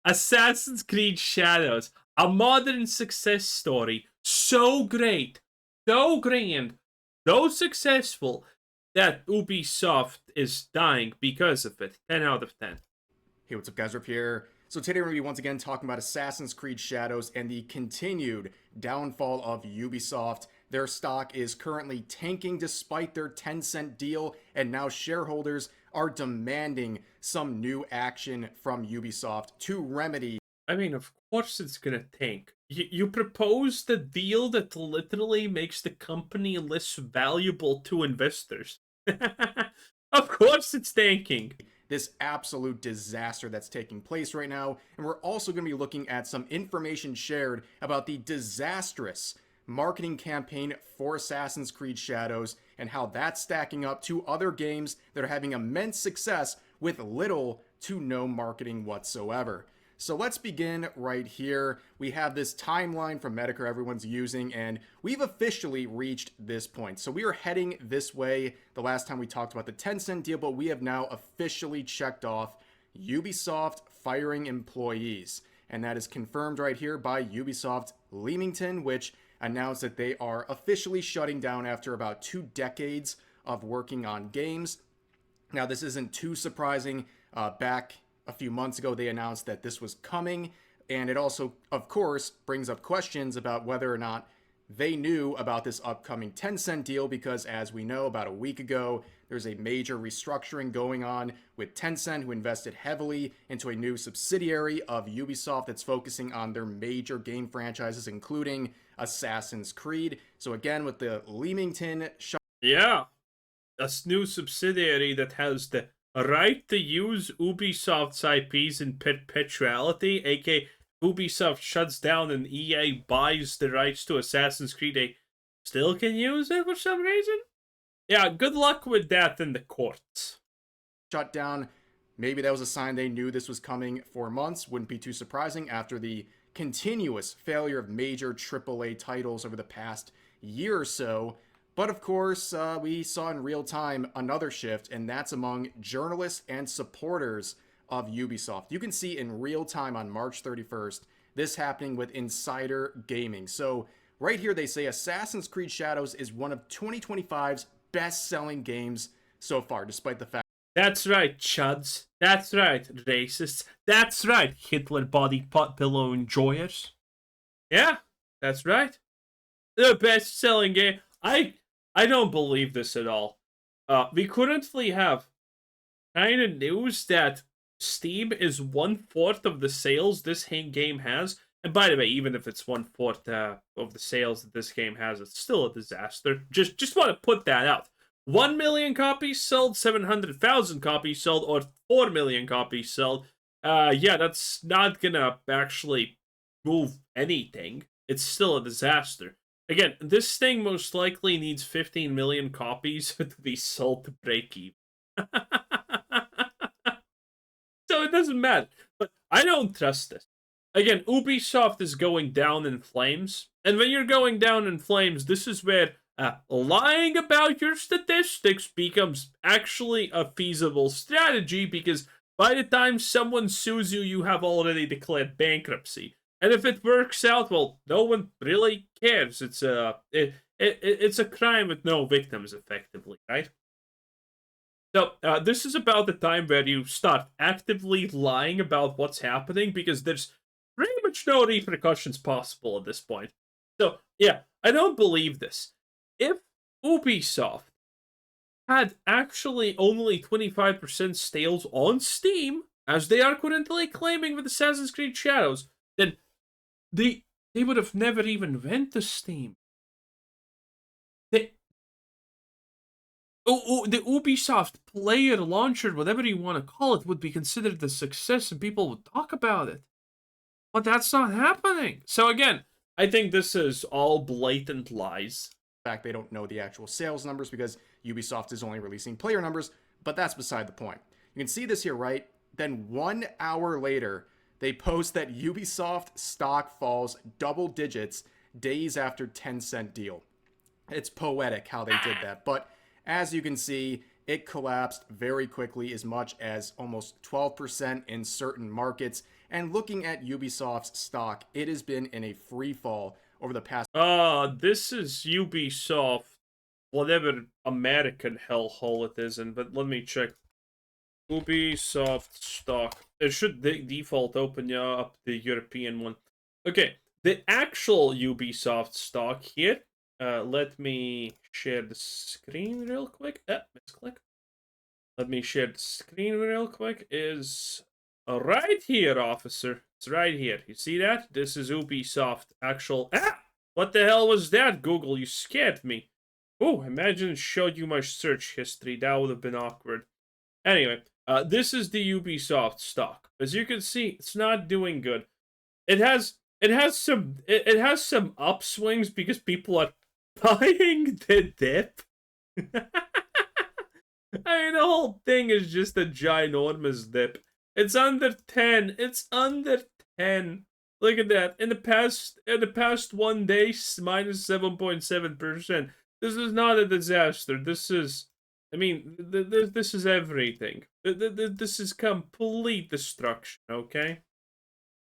Assassin's Creed Shadows, a modern success story, so great, so grand, so successful that Ubisoft is dying because of it. 10 out of 10. Hey, what's up, guys? Rip here. So today we're going to be once again talking about Assassin's Creed Shadows and the continued downfall of Ubisoft. Their stock is currently tanking despite their 10-cent deal, and now shareholders are demanding some new action from Ubisoft to remedy. I mean, of course it's gonna tank. You proposed a deal that literally makes the company less valuable to investors. Of course it's tanking. This absolute disaster that's taking place right now. And we're also going to be looking at some information shared about the disastrous marketing campaign for Assassin's Creed Shadows and how that's stacking up to other games that are having immense success with little to no marketing whatsoever. So let's begin right here. We have this timeline from Medicare everyone's using, and we've officially reached this point. So we are heading this way the last time we talked about the 10-cent deal, but we have now officially checked off Ubisoft firing employees. And that is confirmed right here by Ubisoft Leamington, which announced that they are officially shutting down after about 2 decades of working on games. Now, this isn't too surprising. Back a few months ago, they announced that this was coming, and it also, of course, brings up questions about whether or not they knew about this upcoming 10-cent deal, because as we know, about a week ago, there's a major restructuring going on with Tencent, who invested heavily into a new subsidiary of Ubisoft that's focusing on their major game franchises, including Assassin's Creed. So again, with the Leamington... Yeah, a new subsidiary that has the right to use Ubisoft's IPs in perpetuality, aka Ubisoft shuts down and EA buys the rights to Assassin's Creed, they still can use it for some reason? Yeah, good luck with that in the courts. Shut down. Maybe that was a sign they knew this was coming for months. Wouldn't be too surprising after the continuous failure of major AAA titles over the past year or so. But of course, we saw in real time another shift, and that's among journalists and supporters of Ubisoft. You can see in real time on March 31st, this happening with Insider Gaming. So right here, they say Assassin's Creed Shadows is one of 2025's best-selling games so far, despite the fact... That's right, chuds. That's right, racists. That's right, Hitler body pot pillow enjoyers. Yeah, that's right. The best-selling game. I don't believe this at all. We currently have kind of news that Steam is 1/4 of the sales this game has. And by the way, even if it's 1/4 of the sales that this game has, it's still a disaster. Just want to put that out. 1 million copies sold, 700,000 copies sold, or 4 million copies sold. Yeah, that's not gonna actually move anything. It's still a disaster. Again, this thing most likely needs 15 million copies to be sold to break even. So it doesn't matter. But I don't trust this. Again, Ubisoft is going down in flames. And when you're going down in flames, this is where lying about your statistics becomes actually a feasible strategy, because by the time someone sues you, you have already declared bankruptcy. And if it works out, well, no one really cares. It's a crime with no victims, effectively, right? So this is about the time where you start actively lying about what's happening, because there's pretty much no repercussions possible at this point. So yeah, I don't believe this. If Ubisoft had actually only 25% sales on Steam, as they are currently claiming with Assassin's Creed Shadows, then they would have never even went to Steam. The Ubisoft player launcher, whatever you want to call it, would be considered a success and people would talk about it. But that's not happening. So again, I think this is all blatant lies. In fact, they don't know the actual sales numbers because Ubisoft is only releasing player numbers, but that's beside the point. You can see this here, right? Then 1 hour later, they post that Ubisoft stock falls double digits days after 10-cent deal. It's poetic how they did that, but as you can see, it collapsed very quickly, as much as almost 12% in certain markets. And looking at Ubisoft's stock, it has been in a free fall over the past. This is Ubisoft, whatever American hellhole it is in, but let me check. Ubisoft stock. It should default open up the European one. Okay, the actual Ubisoft stock here. Let me share the screen real quick. Misclick. Let me share the screen real quick. Is right here, officer. It's right here. You see that? This is Ubisoft actual. What the hell was that, Google? You scared me. Oh, imagine it showed you my search history. That would have been awkward. Anyway, this is the Ubisoft stock. As you can see, it's not doing good. It has some upswings because people are buying the dip. I mean, the whole thing is just a ginormous dip. It's under 10. It's under 10. Look at that. In the past 1 day, minus 7.7%. This is not a disaster. This is, I mean, this is everything. This is complete destruction, okay?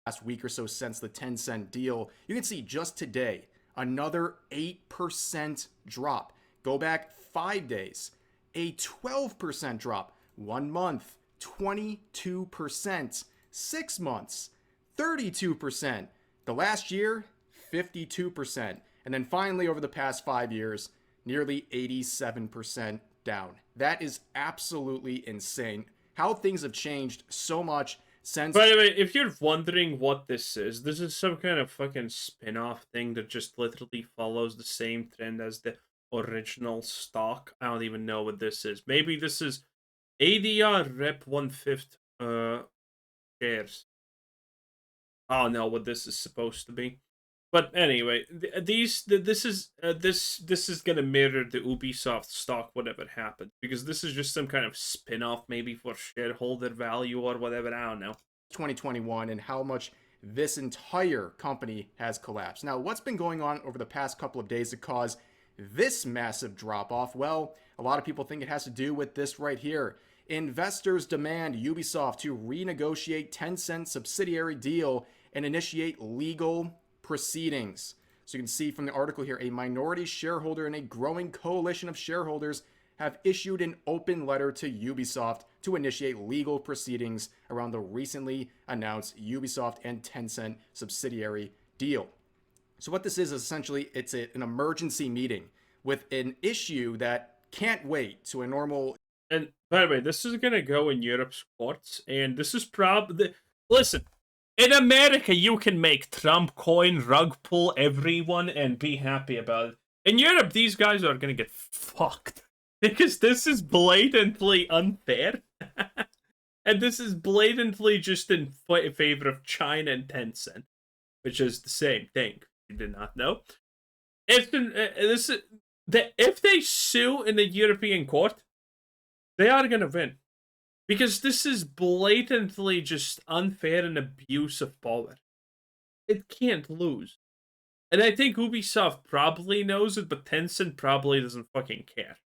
Last week or so since the Tencent deal, you can see just today, another 8% drop. Go back 5 days, a 12% drop. 1 month, 22%. 6 months, 32%. The last year, 52%. And then finally, over the past 5 years, nearly 87% down. That is absolutely insane. How things have changed so much since. By the way, if you're wondering what this is some kind of fucking spin-off thing that just literally follows the same trend as the original stock. I don't even know what this is. Maybe this is ADR rep 1/5 shares. I don't know what this is supposed to be. But anyway, this is gonna mirror the Ubisoft stock, whatever happens, because this is just some kind of spin-off, maybe for shareholder value or whatever. I don't know. 2021 and how much this entire company has collapsed. Now, what's been going on over the past couple of days to cause this massive drop-off? Well, a lot of people think it has to do with this right here. Investors demand Ubisoft to renegotiate Tencent subsidiary deal and initiate legal proceedings. So you can see from the article here, a minority shareholder and a growing coalition of shareholders have issued an open letter to Ubisoft to initiate legal proceedings around the recently announced Ubisoft and Tencent subsidiary deal. So what this is essentially, it's an emergency meeting with an issue that can't wait to a normal. And by the way, this is gonna go in Europe's courts, and this is probably listen. In America, you can make Trump coin, rug pull everyone, and be happy about it. In Europe, these guys are gonna get fucked because this is blatantly unfair, and this is blatantly just in favor of China and Tencent, which is the same thing. You did not know. If they sue in the European court, they are gonna win. Because this is blatantly just unfair and abuse of power. It can't lose. And I think Ubisoft probably knows it, but Tencent probably doesn't fucking care.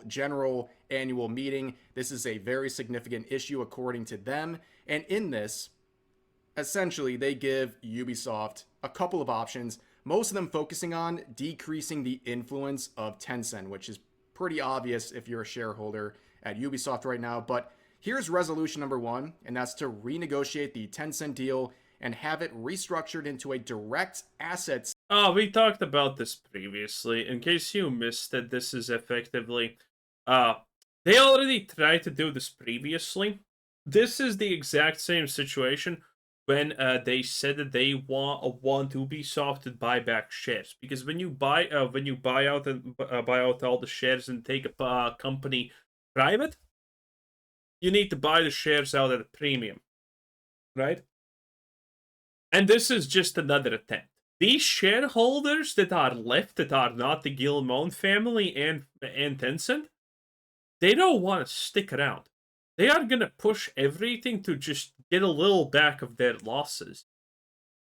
General annual meeting. This is a very significant issue according to them. And in this, essentially, they give Ubisoft a couple of options, most of them focusing on decreasing the influence of Tencent, which is pretty obvious if you're a shareholder at Ubisoft right now. But here's resolution number 1, and that's to renegotiate the Tencent deal and have it restructured into a direct assets. Oh, we talked about this previously. In case you missed it, this is effectively... they already tried to do this previously. This is the exact same situation when they said that they want Ubisoft to buy back shares, because when you buy out all the shares and take a company private, you need to buy the shares out at a premium, right? And this is just another attempt. These shareholders that are left, that are not the Guillemot family and Tencent, they don't want to stick around. They are going to push everything to just get a little back of their losses.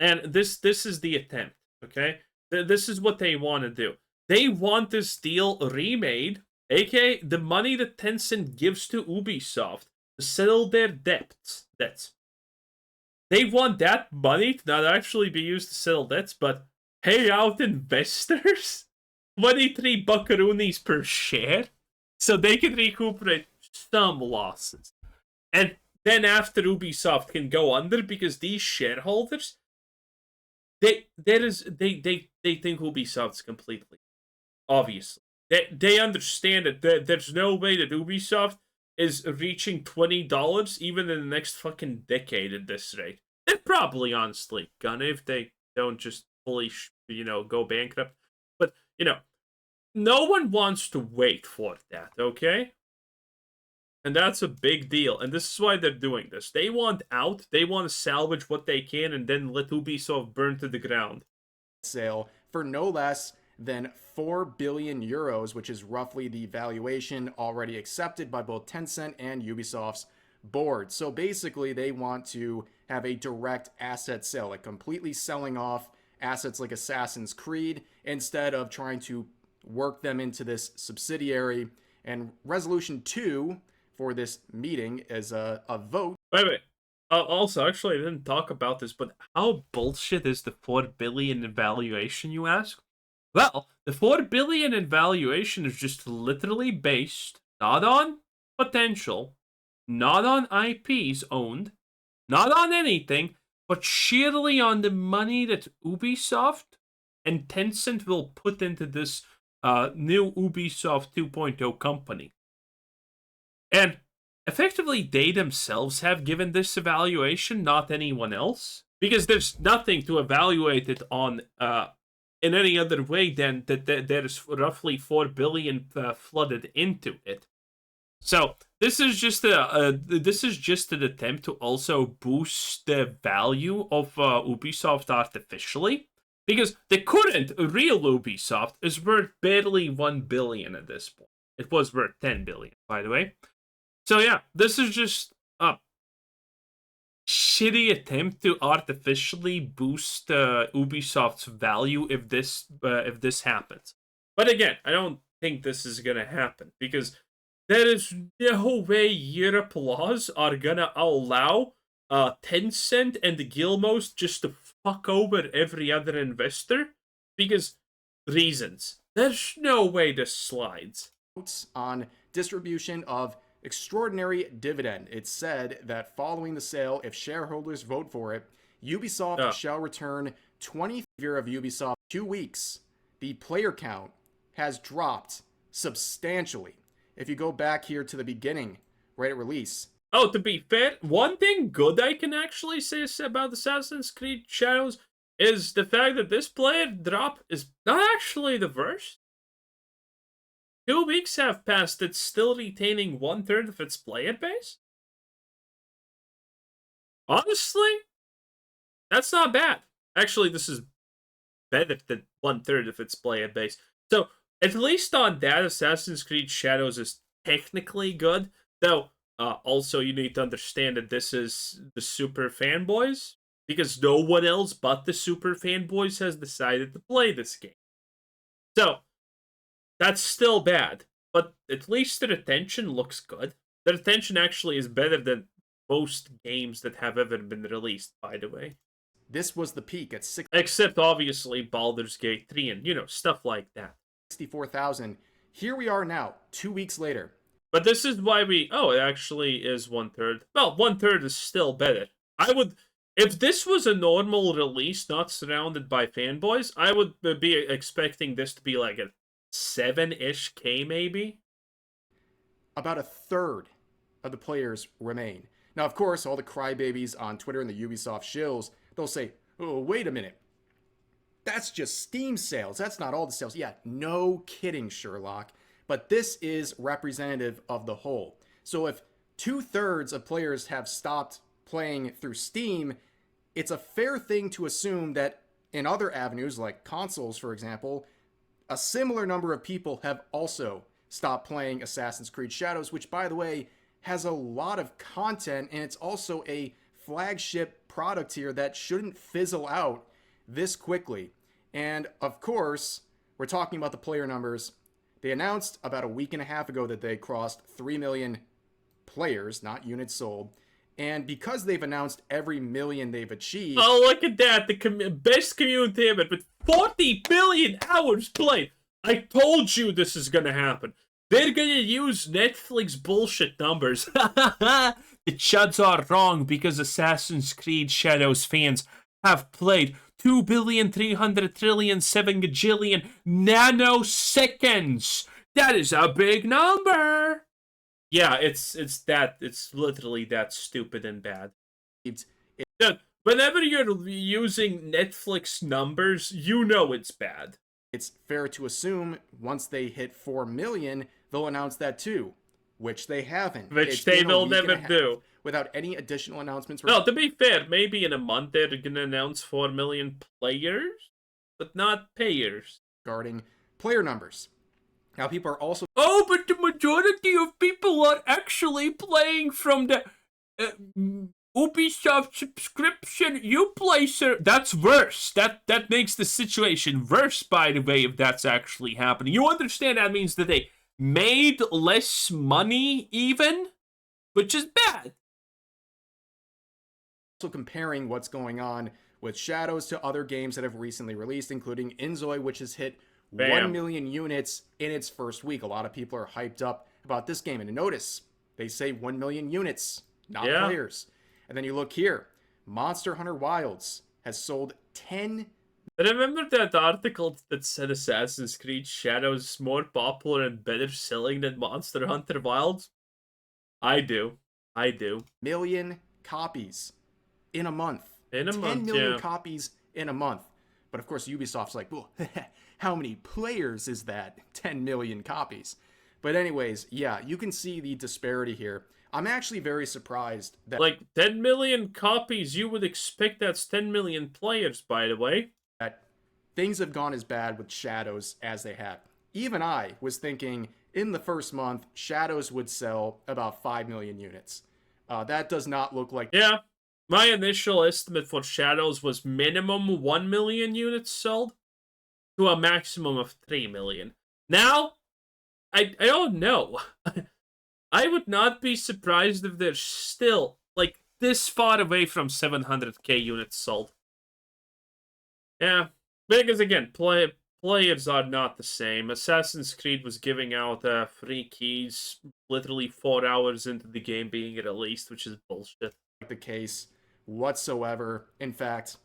And this is the attempt, okay? This is what they want to do. They want this deal remade, aka the money that Tencent gives to Ubisoft to settle their debts. they want that money to not actually be used to settle debts, but pay out investors 23 buckaroonies per share so they can recuperate some losses. And then after Ubisoft can go under because these shareholders they think Ubisoft's completely obviously. They understand that there's no way that Ubisoft is reaching $20 even in the next fucking decade at this rate. They're probably honestly gonna if they don't just fully, go bankrupt. But, no one wants to wait for that, okay? And that's a big deal. And this is why they're doing this. They want out, they want to salvage what they can, and then let Ubisoft burn to the ground. Sale for no less than 4 billion euros, which is roughly the valuation already accepted by both Tencent and Ubisoft's board. So basically, they want to have a direct asset sale, like completely selling off assets like Assassin's Creed instead of trying to work them into this subsidiary. And resolution 2 for this meeting is a vote. Wait. Also, actually, I didn't talk about this, but how bullshit is the 4 billion in valuation, you ask? Well, the 4 billion in valuation is just literally based not on potential, not on IPs owned, not on anything, but sheerly on the money that Ubisoft and Tencent will put into this new Ubisoft 2.0 company. And effectively, they themselves have given this evaluation, not anyone else, because there's nothing to evaluate it on in any other way than that there's roughly 4 billion flooded into it. So this is just an attempt to also boost the value of Ubisoft artificially, because the current real Ubisoft is worth barely 1 billion at this point. It was worth 10 billion, by the way. So yeah, this is just a shitty attempt to artificially boost Ubisoft's value if this happens. But again, I don't think this is gonna happen because there is no way Europe laws are gonna allow Tencent and the Gilmos just to fuck over every other investor because reasons. There's no way this slides. On distribution of extraordinary dividend. It said that following the sale, if shareholders vote for it, Ubisoft shall return 20 year of Ubisoft 2 weeks. The player count has dropped substantially. If you go back here to the beginning, right at release. Oh, to be fair, one thing good I can actually say about Assassin's Creed Shadows is the fact that this player drop is not actually the worst. 2 weeks have passed, it's still retaining 1/3 of its player base? Honestly, that's not bad. Actually, this is better than 1/3 of its player base. So, at least on that, Assassin's Creed Shadows is technically good. Though, also you need to understand that this is the super fanboys, because no one else but the super fanboys has decided to play this game. So, that's still bad, but at least the retention looks good. The retention actually is better than most games that have ever been released, by the way. This was the peak at 6. Except, obviously, Baldur's Gate 3 and, stuff like that. 64,000. Here we are now, 2 weeks later. But this is why it actually is 1/3. Well, 1/3 is still better. If this was a normal release, not surrounded by fanboys, I would be expecting this to be like a 7-ish K maybe. About a third of the players remain. Now, of course, all the crybabies on Twitter and the Ubisoft shills, they'll say, oh, wait a minute. That's just Steam sales. That's not all the sales. Yeah, no kidding, Sherlock. But this is representative of the whole. So if 2/3 of players have stopped playing through Steam, it's a fair thing to assume that in other avenues, like consoles, for example, a similar number of people have also stopped playing Assassin's Creed Shadows, which, by the way, has a lot of content, and it's also a flagship product here that shouldn't fizzle out this quickly. And, of course, we're talking about the player numbers. They announced about a week and a half ago that they crossed 3 million players, not units sold. And because they've announced every million they've achieved, Oh, look at that. The best community ever with 40 billion hours played. I told you this is going to happen. They're going to use Netflix bullshit numbers. The chuds are wrong because Assassin's Creed Shadows fans have played 2,300,000,000,000,7 gajillion nanoseconds. That is a big number. Yeah, it's literally that stupid and bad. Dude, whenever you're using Netflix numbers, you know it's bad. it's fair to assume once they hit 4 million, they'll announce that too, which they haven't. Which they will never do. Without any additional announcements. No, to be fair, maybe in a month they're going to announce 4 million players, but not payers. Regarding player numbers. Now, people are also... Oh, but the majority of people are actually playing from the Ubisoft subscription Uplacer. That's worse. That makes the situation worse, by the way, if that's actually happening. You understand that means that they made less money even, which is bad. Also comparing what's going on with Shadows to other games that have recently released, including Inzoi, which has hit 1 million units in its first week. A lot of people are hyped up about this game. And notice, they say 1 million units, not players. And then you look here. Monster Hunter Wilds has sold 10... Remember that article that said Assassin's Creed Shadows is more popular and better selling than Monster Hunter Wilds? I do. million copies in a month. In a 10 month, million copies in a month. But of course, Ubisoft's like, well, how many players is that? 10 million copies. But anyways, yeah, you can see the disparity here. I'm actually very surprised that... Like, 10 million copies, you would expect that's 10 million players, by the way. That things have gone as bad with Shadows as they have. Even I was thinking in the first month, Shadows would sell about 5 million units. That does not look like... Yeah. My initial estimate for Shadows was minimum 1 million units sold to a maximum of 3 million. Now, I don't know. I would not be surprised if they're still, like, this far away from 700k units sold. Yeah, because again, players are not the same. Assassin's Creed was giving out free keys literally 4 hours into the game being released, which is bullshit. The case whatsoever. In fact,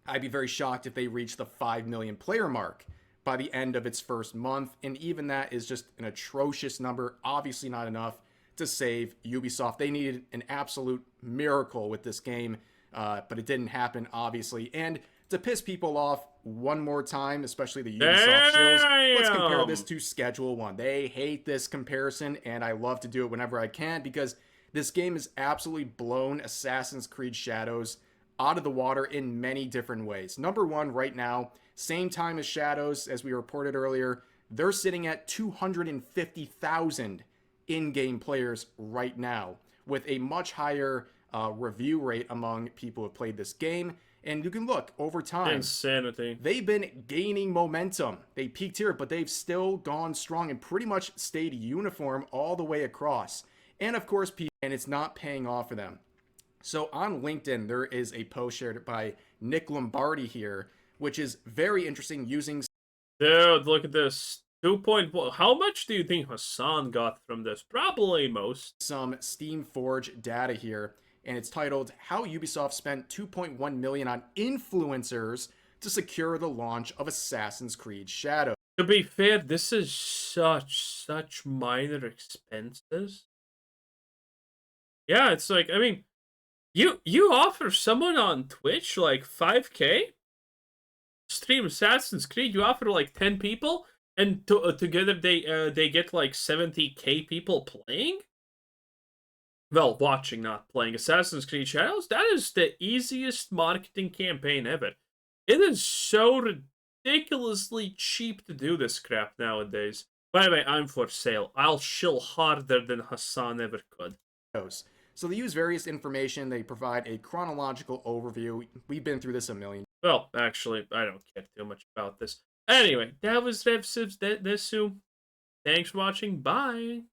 I'd be very shocked if they reach the 5 million player mark by the end of its first month, and even that is just an atrocious number. Obviously not enough to save Ubisoft. They needed an absolute miracle with this game, but it didn't happen, obviously. And to piss people off one more time, especially the Ubisoft shills, let's compare this to Schedule 1. They hate this comparison, and I love to do it whenever I can, because this game has absolutely blown Assassin's Creed Shadows out of the water in many different ways. Number one, right now, same time as Shadows, as we reported earlier, they're sitting at 250,000 in-game players right now, with a much higher review rate among people who have played this game. And you can look, over time, insanity. They've been gaining momentum. They peaked here, but they've still gone strong and pretty much stayed uniform all the way across. And of course, and it's not paying off for them. So on LinkedIn, there is a post shared by Nick Lombardi here, which is very interesting, using... Dude, look at this. 2.1. How much do you think Hassan got from this? Probably most. Some Steam Forge data here, and it's titled, How Ubisoft Spent 2.1 million on Influencers to Secure the Launch of Assassin's Creed Shadows. To be fair, this is such minor expenses. Yeah, it's like, I mean, you offer someone on Twitch like 5k stream Assassin's Creed, you offer like 10 people, and together they get like 70k people playing. Well, watching, not playing Assassin's Creed Shadows. That is the easiest marketing campaign ever. It is so ridiculously cheap to do this crap nowadays. By the way, I'm for sale. I'll shill harder than Hassan ever could. So they use various information. They provide a chronological overview. We've been through this a million. Well, actually, I don't care too much about this. Anyway, that was RevSibs Desu. Thanks for watching. Bye.